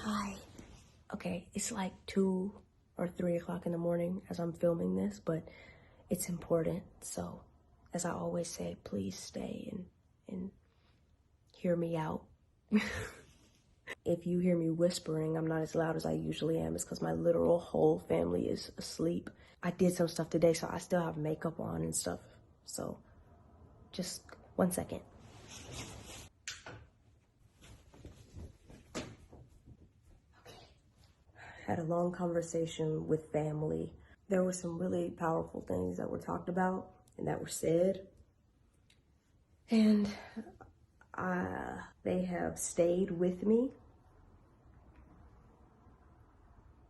Hi. Okay, it's like 2 or 3 o'clock in the morning as I'm filming this, but it's important. So, as I always say, please stay and hear me out. If you hear me whispering, I'm not as loud as I usually am. It's because my literal whole family is asleep. I did some stuff today, so I still have makeup on and stuff. So, just 1 second. Had a long conversation with family. There were some really powerful things that were talked about and that were said. And they have stayed with me.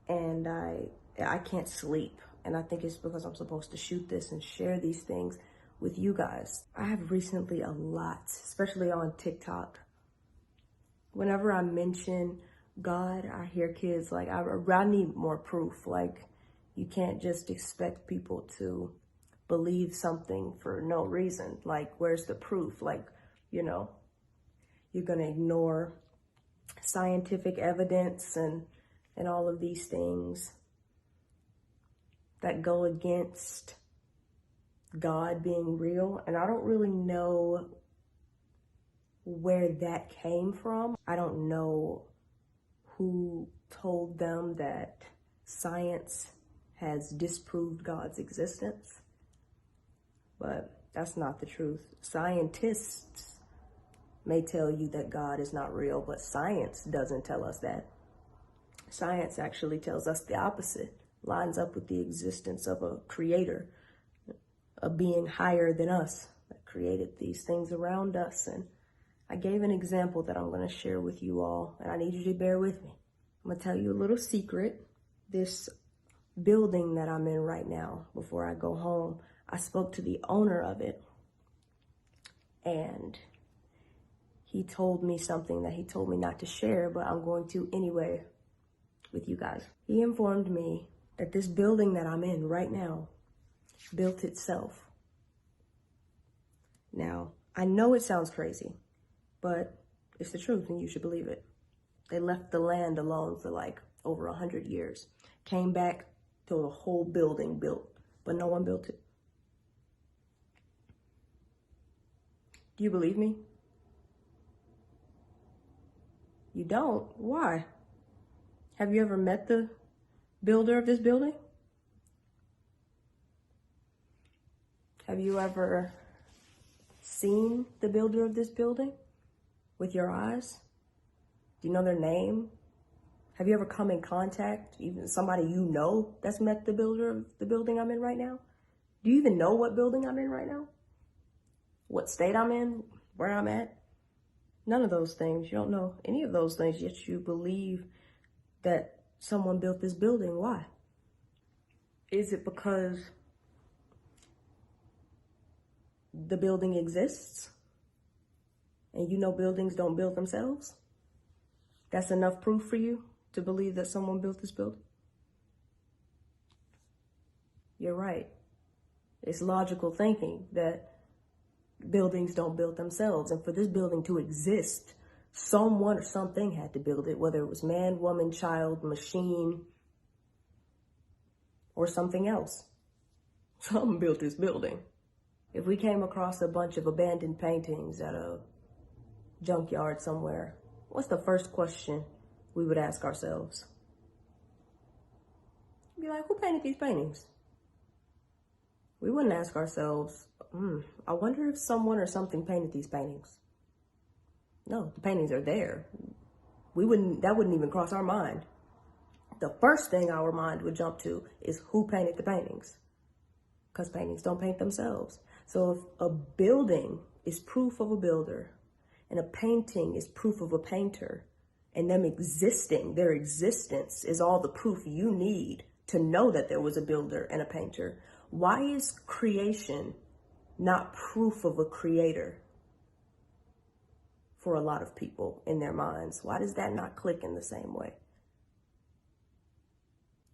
And I can't sleep. And I think it's because I'm supposed to shoot this and share these things with you guys. I have recently a lot, especially on TikTok. Whenever I mention God, I hear kids like, I need more proof. Like, you can't just expect people to believe something for no reason. Like, where's the proof? Like, you're gonna ignore scientific evidence and all of these things that go against God being real. And I don't really know where that came from. I don't know who told them that science has disproved God's existence, but that's not the truth. Scientists may tell you that God is not real, but science doesn't tell us that. Science actually tells us the opposite, lines up with the existence of a creator, a being higher than us that created these things around us. And I gave an example that I'm going to share with you all, and I need you to bear with me. I'm going to tell you a little secret. This building that I'm in right now, before I go home, I spoke to the owner of it, and he told me something that he told me not to share, but I'm going to anyway with you guys. He informed me that this building that I'm in right now built itself. Now, I know it sounds crazy, but it's the truth and you should believe it. They left the land alone for like over 100 years. Came back to a whole building built, but no one built it. Do you believe me? You don't? Why? Have you ever met the builder of this building? Have you ever seen the builder of this building with your eyes? Do you know their name? Have you ever come in contact, even somebody you know that's met the builder of the building I'm in right now? Do you even know what building I'm in right now? What state I'm in? Where I'm at? None of those things. You don't know any of those things, yet you believe that someone built this building. Why? Is it because the building exists and you know buildings don't build themselves? That's enough proof for you to believe that someone built this building? You're right. It's logical thinking that buildings don't build themselves. And for this building to exist, someone or something had to build it, whether it was man, woman, child, machine, or something else. Someone built this building. If we came across a bunch of abandoned paintings at a junkyard somewhere, what's the first question we would ask ourselves? Be like, who painted these paintings? We wouldn't ask ourselves, I wonder if someone or something painted these paintings. No, the paintings are there. That wouldn't even cross our mind. The first thing our mind would jump to is who painted the paintings, because paintings don't paint themselves. So if a building is proof of a builder and a painting is proof of a painter, and them existing, their existence is all the proof you need to know that there was a builder and a painter, why is creation not proof of a creator for a lot of people in their minds? Why does that not click in the same way?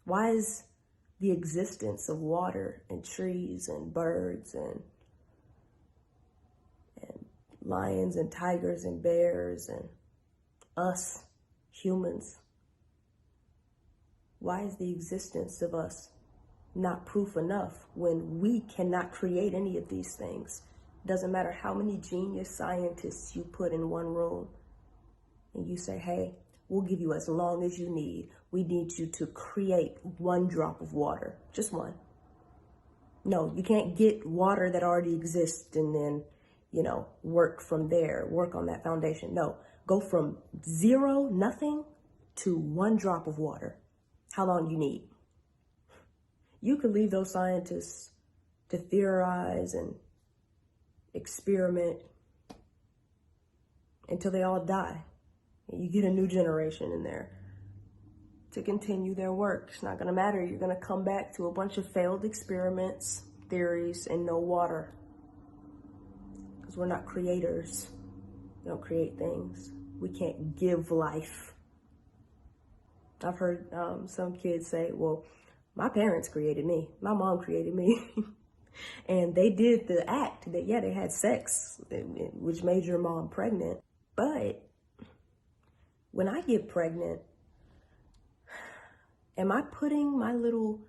Why is the existence of water and trees and birds and lions and tigers and bears and us humans Why is the existence of us not proof enough when we cannot create any of these things? Doesn't matter how many genius scientists you put in one room and you say, hey, we'll give you as long as you need. We need you to create one drop of water, just one. No, you can't get water that already exists and then, work from there, work on that foundation. No, go from zero, nothing, to one drop of water. How long you need? You could leave those scientists to theorize and experiment until they all die. You get a new generation in there to continue their work. It's not going to matter. You're going to come back to a bunch of failed experiments, theories, and no water. Because we're not creators. We don't create things. We can't give life. I've heard some kids say, well, my parents created me. My mom created me. And they did the act that, yeah, they had sex, which made your mom pregnant. But when I get pregnant, am I putting my little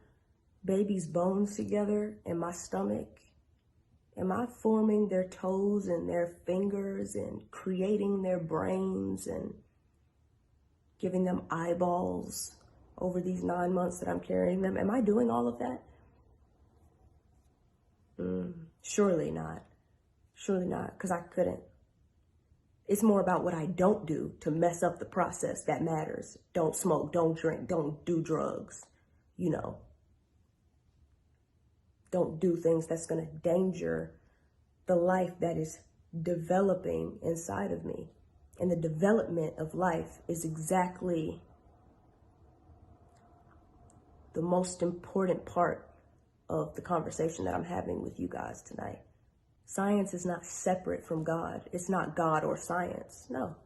baby's bones together in my stomach? Am I forming their toes and their fingers and creating their brains and giving them eyeballs over these 9 months that I'm carrying them? Am I doing all of that? Surely not. Surely not, because I couldn't. It's more about what I don't do to mess up the process that matters. Don't smoke, don't drink, don't do drugs, Don't do things that's going to endanger the life that is developing inside of me. And the development of life is exactly the most important part of the conversation that I'm having with you guys tonight. Science is not separate from God. It's not God or science. No.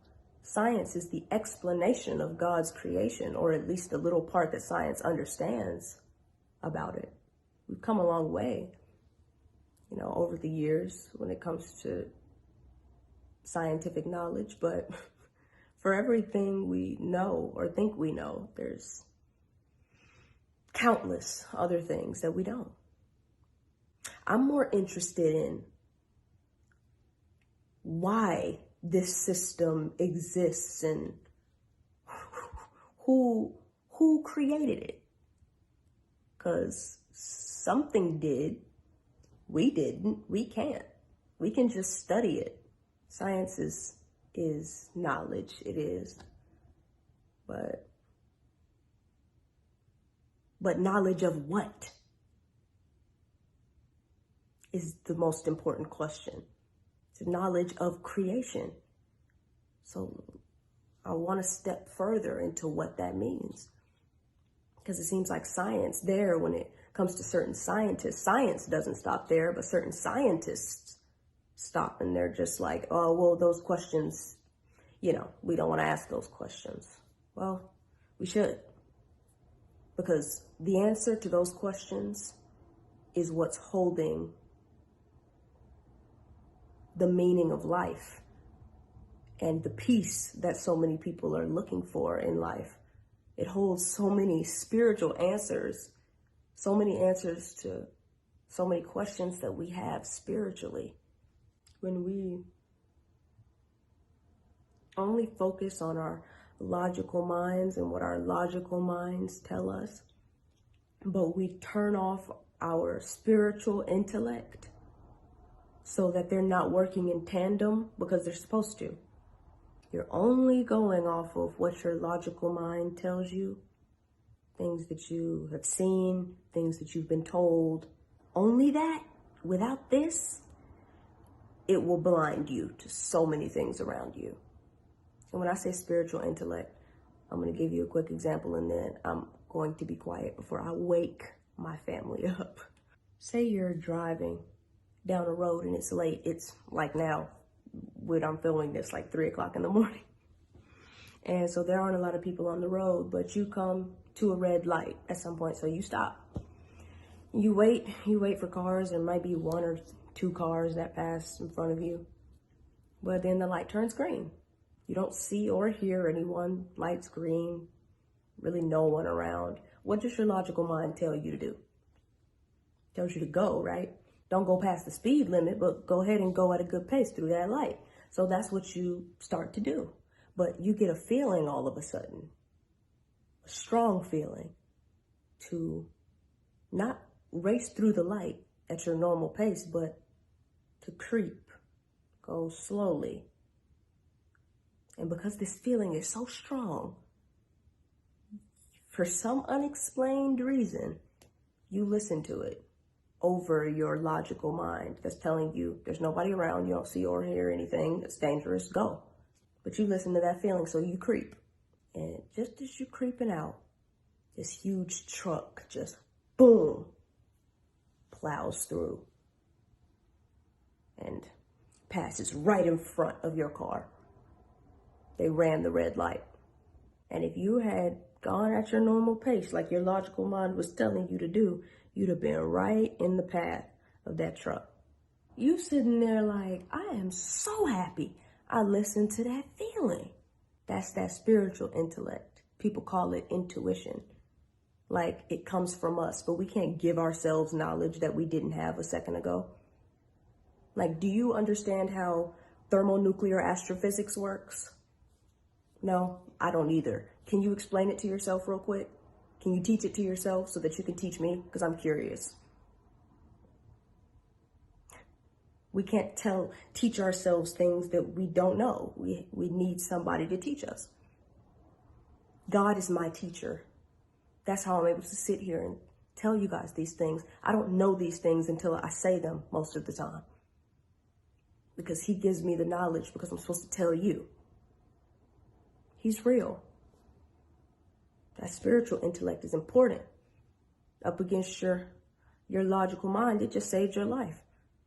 Science is the explanation of God's creation, or at least the little part that science understands about it. We've come a long way, over the years when it comes to scientific knowledge, but for everything we know or think we know, there's countless other things that we don't. I'm more interested in why this system exists and who created it. Because something did, we didn't, we can't. We can just study it. Science is knowledge, it is. But knowledge of what is the most important question. It's knowledge of creation. So I want to step further into what that means. Because it seems like science there, when it comes to certain scientists, science doesn't stop there, but certain scientists stop and they're just like, oh, well, those questions, we don't want to ask those questions. Well, we should. Because the answer to those questions is what's holding the meaning of life and the peace that so many people are looking for in life. It holds so many spiritual answers, so many answers to so many questions that we have spiritually. When we only focus on our logical minds and what our logical minds tell us, but we turn off our spiritual intellect so that they're not working in tandem because they're supposed to. You're only going off of what your logical mind tells you, things that you have seen, things that you've been told. Only that, without this, it will blind you to so many things around you. And when I say spiritual intellect, I'm going to give you a quick example and then I'm going to be quiet before I wake my family up. Say you're driving down a road and it's late. It's like now, when I'm filming this, like 3 o'clock in the morning. And so there aren't a lot of people on the road, but you come to a red light at some point, so you stop. You wait for cars. There might be 1 or 2 cars that pass in front of you. But then the light turns green. You don't see or hear anyone. Light's green. really no one around, what does your logical mind tell you to do? It tells you to go, right? Don't go past the speed limit, but go ahead and go at a good pace through that light. So that's what you start to do. But you get a feeling all of a sudden, a strong feeling, to not race through the light at your normal pace, but to creep, go slowly. And because this feeling is so strong, for some unexplained reason, you listen to it over your logical mind that's telling you there's nobody around, you don't see or hear anything that's dangerous, go. But you listen to that feeling, so you creep. And just as you're creeping out, this huge truck just, boom, plows through and passes right in front of your car. They ran the red light. And if you had gone at your normal pace, like your logical mind was telling you to do, you'd have been right in the path of that truck. You sitting there like, I am so happy I listened to that feeling. That's that spiritual intellect. People call it intuition. Like it comes from us, but we can't give ourselves knowledge that we didn't have a second ago. Like, do you understand how thermonuclear astrophysics works? No, I don't either. Can you explain it to yourself real quick? Can you teach it to yourself so that you can teach me? Because I'm curious. We can't teach ourselves things that we don't know. We need somebody to teach us. God is my teacher. That's how I'm able to sit here and tell you guys these things. I don't know these things until I say them most of the time. Because he gives me the knowledge because I'm supposed to tell you. He's real. That spiritual intellect is important. Up against your logical mind, it just saved your life.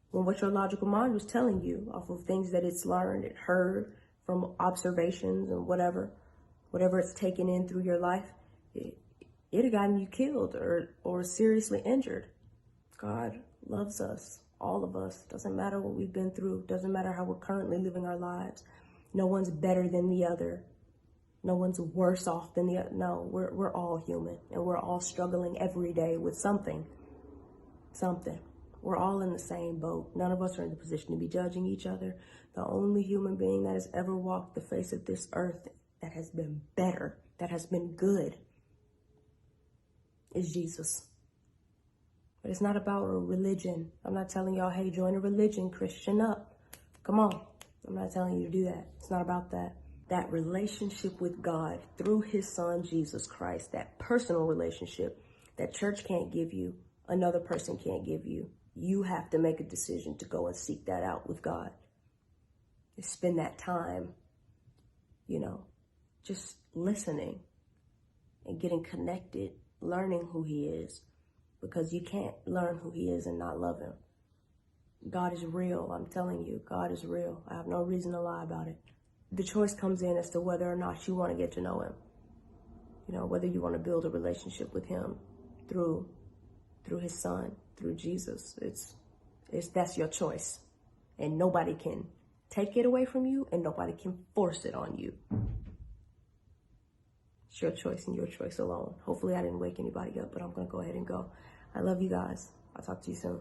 When what your logical mind was telling you off of things that it's learned, it heard from observations and whatever it's taken in through your life, it'd have gotten you killed or seriously injured. God loves us, all of us. Doesn't matter what we've been through. Doesn't matter how we're currently living our lives. No one's better than the other. No one's worse off than the other. No, we're all human, and we're all struggling every day with something. We're all in the same boat. None of us are in the position to be judging each other. The only human being that has ever walked the face of this earth that has been better, that has been good, is Jesus. But it's not about a religion. I'm not telling y'all, hey, join a religion, Christian up. Come on. I'm not telling you to do that. It's not about that. That relationship with God through his son, Jesus Christ, that personal relationship that church can't give you, another person can't give you. You have to make a decision to go and seek that out with God. And spend that time, just listening and getting connected, learning who he is, because you can't learn who he is and not love him. God is real. I'm telling you, God is real. I have no reason to lie about it. The choice comes in as to whether or not you want to get to know him. Whether you want to build a relationship with him through his son, through Jesus. That's your choice. And nobody can take it away from you, and nobody can force it on you. It's your choice and your choice alone. Hopefully I didn't wake anybody up, but I'm going to go ahead and go. I love you guys. I'll talk to you soon.